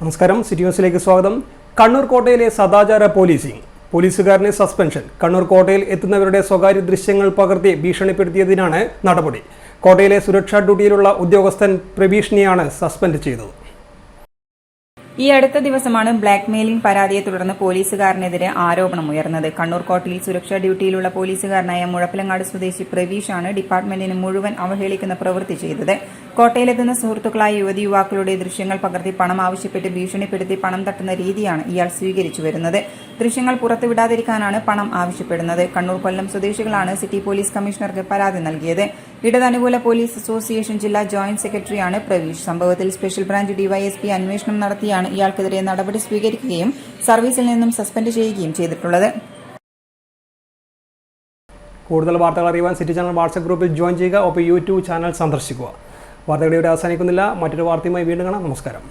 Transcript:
നമസ്കാരം, സിറ്റി ന്യൂസിലേക്ക് സ്വാഗതം. കണ്ണൂർ കോട്ടയിലെ സദാചാര പോലീസിംഗ്. പോലീസുകാരന് സസ്പെൻഷൻ. കണ്ണൂർ കോട്ടയിൽ എത്തുന്നവരുടെ സ്വകാര്യ ദൃശ്യങ്ങൾ പകർത്തി ഭീഷണിപ്പെടുത്തിയതിനാണ് നടപടി. കോട്ടയിലെ സുരക്ഷാ ഡ്യൂട്ടിയിലുള്ള ഉദ്യോഗസ്ഥൻ പ്രഭീഷണിയാണ് സസ്പെൻഡ് ചെയ്തത്. ഈ അടുത്ത ദിവസമാണ് ബ്ലാക്ക് മെയിലിംഗ് പരാതിയെ തുടർന്ന് പോലീസുകാരനെതിരെ ആരോപണമുയർന്നത്. കണ്ണൂർ കോട്ടയിൽ സുരക്ഷാ ഡ്യൂട്ടിയിലുള്ള പോലീസുകാരനായ മുഴപ്പിലങ്ങാട് സ്വദേശി പ്രവീഷാണ് ഡിപ്പാർട്ട്മെന്റിന് മുഴുവൻ അവഹേളിക്കുന്ന പ്രവൃത്തി ചെയ്തത്. കോട്ടയിലെത്തുന്ന സുഹൃത്തുക്കളായ യുവതി യുവാക്കളുടെ ദൃശ്യങ്ങൾ പകർത്തി പണം ആവശ്യപ്പെട്ട് ഭീഷണിപ്പെടുത്തി പണം തട്ടുന്ന രീതിയാണ് ഇയാൾ സ്വീകരിച്ചു വരുന്നത്. ദൃശ്യങ്ങൾ പുറത്തുവിടാതിരിക്കാനാണ് പണം ആവശ്യപ്പെടുന്നത്. കണ്ണൂർ കൊല്ലം സ്വദേശികളാണ് സിറ്റി പോലീസ് കമ്മീഷണർക്ക് പരാതി നൽകിയത്. ഇടതനുകൂല പോലീസ് അസോസിയേഷൻ ജില്ലാ ജോയിന്റ് സെക്രട്ടറിയാണ് പ്രവീഷ്. സംഭവത്തിൽ സ്പെഷ്യൽ ബ്രാഞ്ച് ഡിവൈഎസ്പി അന്വേഷണം നടത്തിയാണ് ഇയാൾക്കെതിരെ നടപടി സ്വീകരിക്കുകയും സർവീസിൽ നിന്നും സസ്പെൻഡ് ചെയ്യുകയും ചെയ്തിട്ടുള്ളത്. കൂടുതൽ വാർത്തകൾ അറിയുവാൻ സിറ്റി ചാനൽ വാട്സ്ആപ്പ് ഗ്രൂപ്പിൽ ജോയിൻ ചെയ്യുക. ഒപ്പം യൂട്യൂബ് ചാനൽ സന്ദർശിക്കുക. വാർത്തകൾ ഇവിടെ അവസാനിക്കുന്നില്ല. മറ്റൊരു വാർത്തയുമായി വീണ്ടും കാണാം. നമസ്കാരം.